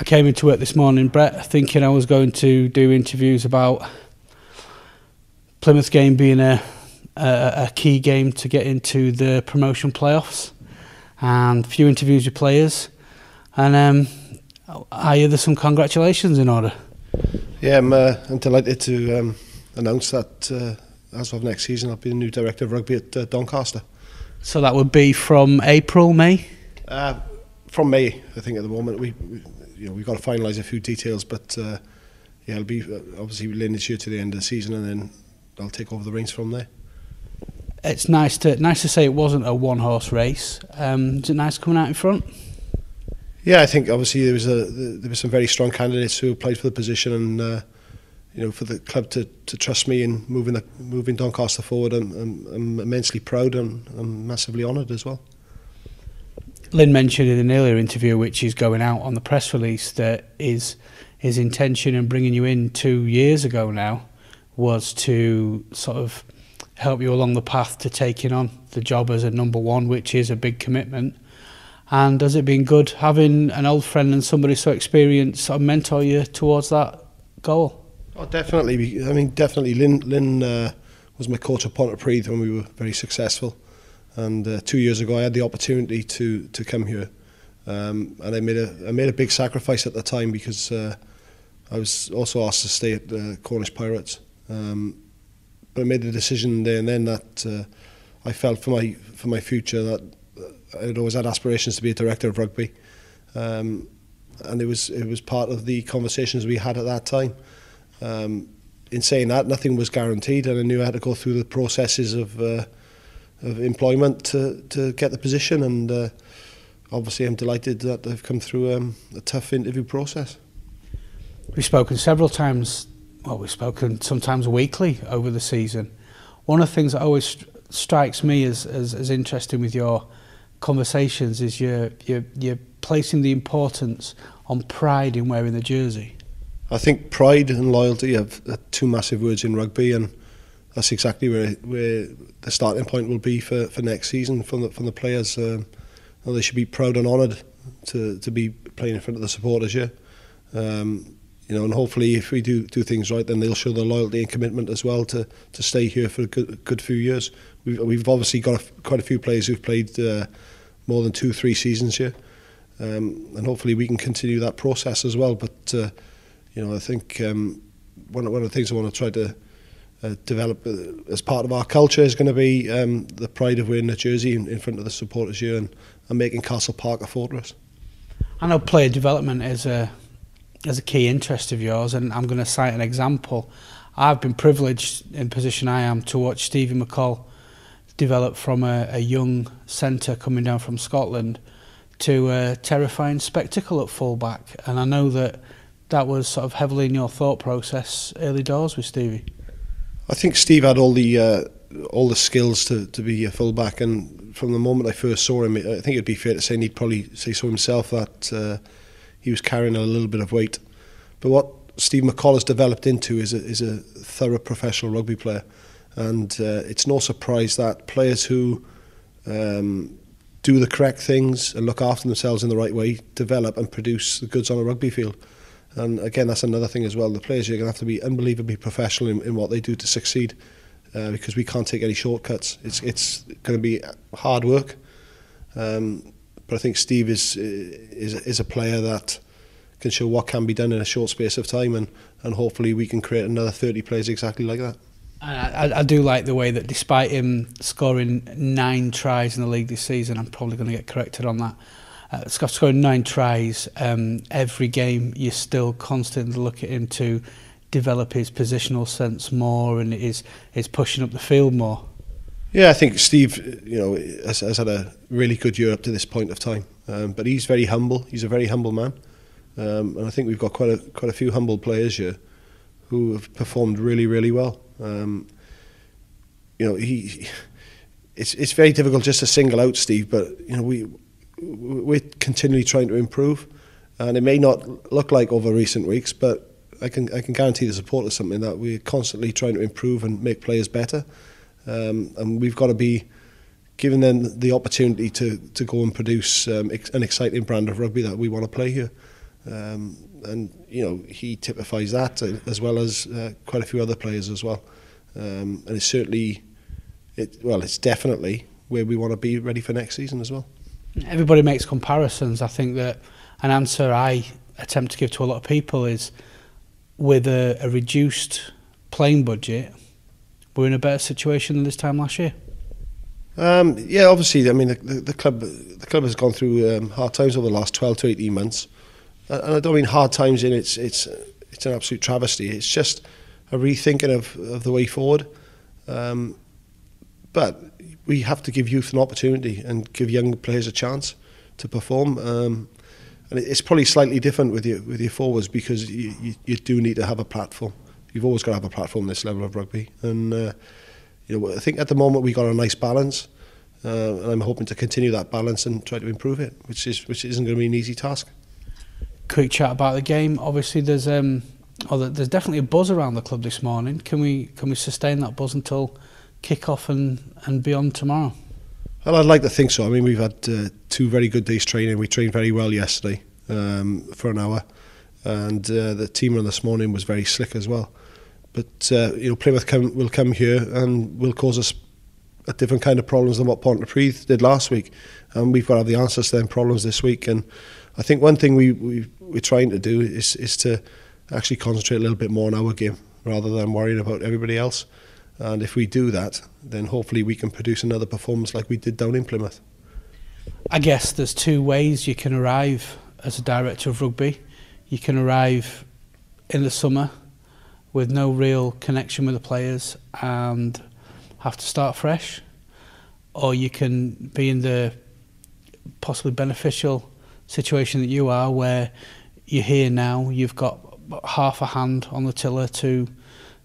I came into work this morning, Brett, thinking I was going to do interviews about Plymouth game being a key game to get into the promotion playoffs, and a few interviews with players. And I hear there's some congratulations in order. Yeah, I'm delighted to announce that as of next season I'll be the new director of rugby at Doncaster. So that would be from April, May? From May, I think. At the moment we've got to finalise a few details, but yeah, it'll be obviously lineage here to the end of the season, and then I'll take over the reins from there. It's nice to say it wasn't a one-horse race. Is it nice coming out in front? Yeah, I think obviously there were some very strong candidates who applied for the position, and for the club to trust me in moving Doncaster forward, I'm immensely proud and I'm massively honoured as well. Lynn mentioned in an earlier interview, which is going out on the press release, that his intention in bringing you in 2 years ago now was to sort of help you along the path to taking on the job as a number one, which is a big commitment. And has it been good having an old friend and somebody so experienced sort of mentor you towards that goal? Oh, definitely. I mean, definitely. Lynn was my coach at Pontypridd when we were very successful. And 2 years ago, I had the opportunity to come here, and I made a big sacrifice at the time because I was also asked to stay at the Cornish Pirates. But I made the decision there and then that I felt for my future that I'd always had aspirations to be a director of rugby, and it was part of the conversations we had at that time. In saying that, nothing was guaranteed, and I knew I had to go through the processes of employment to get the position, and obviously I'm delighted that I've come through a tough interview process. We've spoken several times, we've spoken sometimes weekly over the season. One of the things that always strikes me as interesting with your conversations is you're placing the importance on pride in wearing the jersey. I think pride and loyalty are two massive words in rugby, and that's exactly where the starting point will be for next season from the players. They should be proud and honoured to be playing in front of the supporters here. And hopefully if we do things right, then they'll show their loyalty and commitment as well to stay here for a good few years. We've obviously got quite a few players who've played more than 2-3 seasons here, and hopefully we can continue that process as well. But I think one of the things I want to try to develop as part of our culture is going to be the pride of wearing the jersey in front of the supporters here, and making Castle Park a fortress. I know player development is a key interest of yours, and I'm going to cite an example. I've been privileged in the position I am to watch Stevie McCall develop from a young centre coming down from Scotland to a terrifying spectacle at fullback, and I know that was sort of heavily in your thought process early doors with Stevie. I think Steve had all the skills to be a fullback, and from the moment I first saw him, I think it'd be fair to say, and he'd probably say so himself, that he was carrying a little bit of weight. But what Steve McCall has developed into is a thorough professional rugby player, and it's no surprise that players who do the correct things and look after themselves in the right way develop and produce the goods on a rugby field. And again, that's another thing as well. The players are going to have to be unbelievably professional in what they do to succeed, because we can't take any shortcuts. It's going to be hard work, but I think Steve is a player that can show what can be done in a short space of time, and hopefully we can create another 30 players exactly like that. I do like the way that despite him scoring 9 tries in the league this season, I'm probably going to get corrected on that, scoring 9 tries, every game you still constantly look at him to develop his positional sense more, and is pushing up the field more. Yeah, I think Steve, has had a really good year up to this point of time, but he's very humble. He's a very humble man, and I think we've got quite a few humble players here who have performed really, really well. It's very difficult just to single out Steve, but we're continually trying to improve, and it may not look like over recent weeks, but I can guarantee the supporters something that we're constantly trying to improve and make players better, and we've got to be giving them the opportunity to go and produce an exciting brand of rugby that we want to play here. And he typifies that as well as quite a few other players as well. And it's certainly, it's definitely where we want to be ready for next season as well. Everybody makes comparisons. I think that an answer I attempt to give to a lot of people is, with a reduced playing budget, we're in a better situation than this time last year. Yeah, obviously. I mean, the club has gone through hard times over the last 12 to 18 months, and I don't mean hard times in it's an absolute travesty. It's just a rethinking of the way forward. But we have to give youth an opportunity and give young players a chance to perform. And it's probably slightly different with your forwards, because you do need to have a platform. You've always got to have a platform at this level of rugby, and I think at the moment we got a nice balance, and I'm hoping to continue that balance and try to improve it, which isn't going to be an easy task. Quick chat about the game. Obviously, there's definitely a buzz around the club this morning. Can we sustain that buzz until kick-off and beyond tomorrow? Well, I'd like to think so. I mean, we've had 2 very good days training. We trained very well yesterday for an hour, and the team run this morning was very slick as well. But Plymouth will come here and will cause us a different kind of problems than what Pontypridd did last week, and we've got to have the answers to them problems this week. And I think one thing we're trying to do is to actually concentrate a little bit more on our game rather than worrying about everybody else. And if we do that, then hopefully we can produce another performance like we did down in Plymouth. I guess there's 2 ways you can arrive as a director of rugby. You can arrive in the summer with no real connection with the players and have to start fresh, or you can be in the possibly beneficial situation that you are, where you're here now, you've got half a hand on the tiller to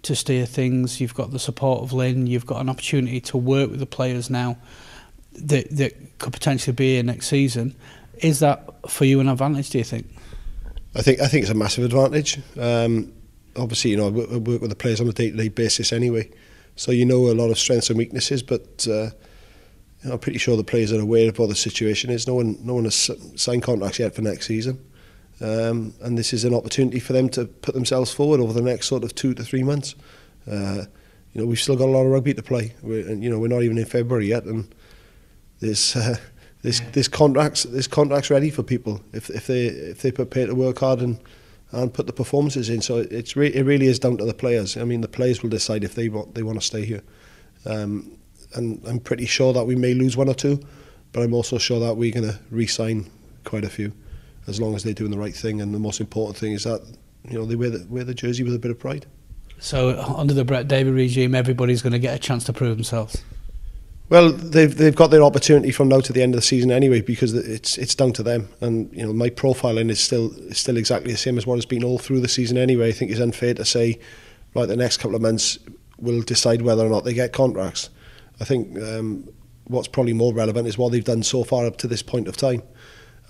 steer things, you've got the support of Lynn, you've got an opportunity to work with the players now that could potentially be here next season. Is that for you an advantage, do you think? I think it's a massive advantage. Obviously, I work with the players on a day-to-day basis anyway, so a lot of strengths and weaknesses, but I'm pretty sure the players are aware of what the situation is. No one has signed contracts yet for next season. And this is an opportunity for them to put themselves forward over the next sort of 2 to 3 months. We've still got a lot of rugby to play. We're not even in February yet, and there's contracts ready for people if they prepare to work hard and put the performances in. So it really is down to the players. I mean, the players will decide if they want to stay here. And I'm pretty sure that we may lose 1 or 2, but I'm also sure that we're going to re-sign quite a few, as long as they're doing the right thing. And the most important thing is that they wear the jersey with a bit of pride. So under the Brett Davey regime, everybody's going to get a chance to prove themselves. Well, they've got their opportunity from now to the end of the season anyway, because it's down to them. And my profiling is still exactly the same as what it's been all through the season anyway. I think it's unfair to say, right, the next couple of months we'll decide whether or not they get contracts. I think what's probably more relevant is what they've done so far up to this point of time.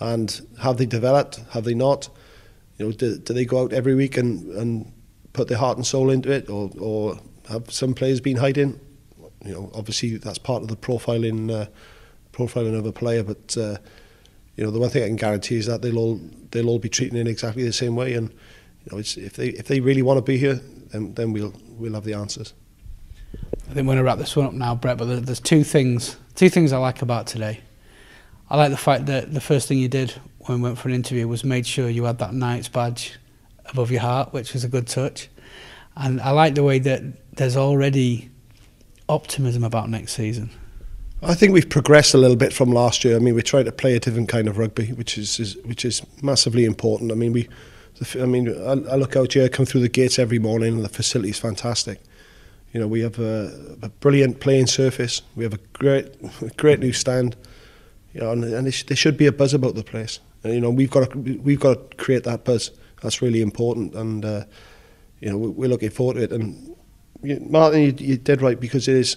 And have they developed? Have they not? Do they go out every week and put their heart and soul into it, or have some players been hiding? Obviously that's part of the profiling of a player. But the one thing I can guarantee is that they'll all be treating it exactly the same way. And if they really want to be here, then we'll have the answers. I think we're going to wrap this one up now, Brett. But there's two things I like about today. I like the fact that the first thing you did when we went for an interview was made sure you had that Knights badge above your heart, which was a good touch. And I like the way that there's already optimism about next season. I think we've progressed a little bit from last year. I mean, we're trying to play a different kind of rugby, which is massively important. I mean, I look out here, come through the gates every morning, and the facility is fantastic. We have a brilliant playing surface. We have a great new stand. And there should be a buzz about the place. We've got to create that buzz. That's really important, and we're looking forward to it. And Martin, you did right, because it is.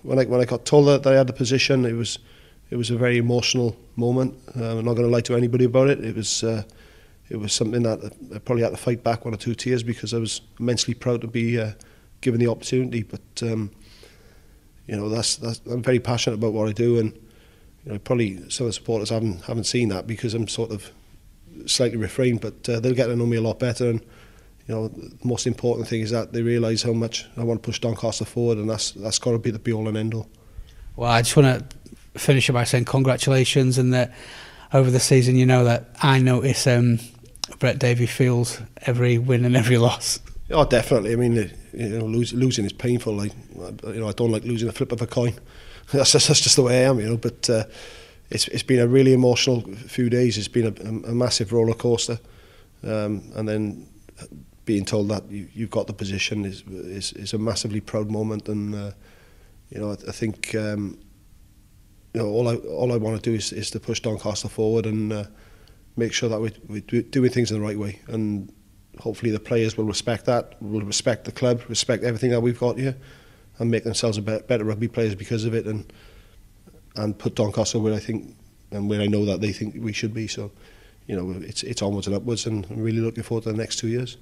When I got told that I had the position, it was a very emotional moment. I'm not going to lie to anybody about it. It was something that I probably had to fight back 1 or 2 tears, because I was immensely proud to be given the opportunity. But I'm very passionate about what I do, and probably some of the supporters haven't seen that, because I'm sort of slightly refrained, but they'll get to know me a lot better. And the most important thing is that they realise how much I want to push Doncaster forward, and that's got to be the be all and end all. Well, I just want to finish by saying congratulations, and that over the season, that I notice Brett Davey feels every win and every loss. Oh, definitely. I mean, losing is painful. Like, I don't like losing a flip of a coin. That's just the way I am, But it's been a really emotional few days. It's been a massive roller coaster, and then being told that you've got the position is a massively proud moment. And I think all I want to do is to push Doncaster forward and make sure that we're doing things in the right way. And hopefully the players will respect that, will respect the club, respect everything that we've got here, and make themselves better rugby players because of it, and put Doncaster where I think and where I know that they think we should be. So, it's onwards and upwards, and I'm really looking forward to the next 2 years.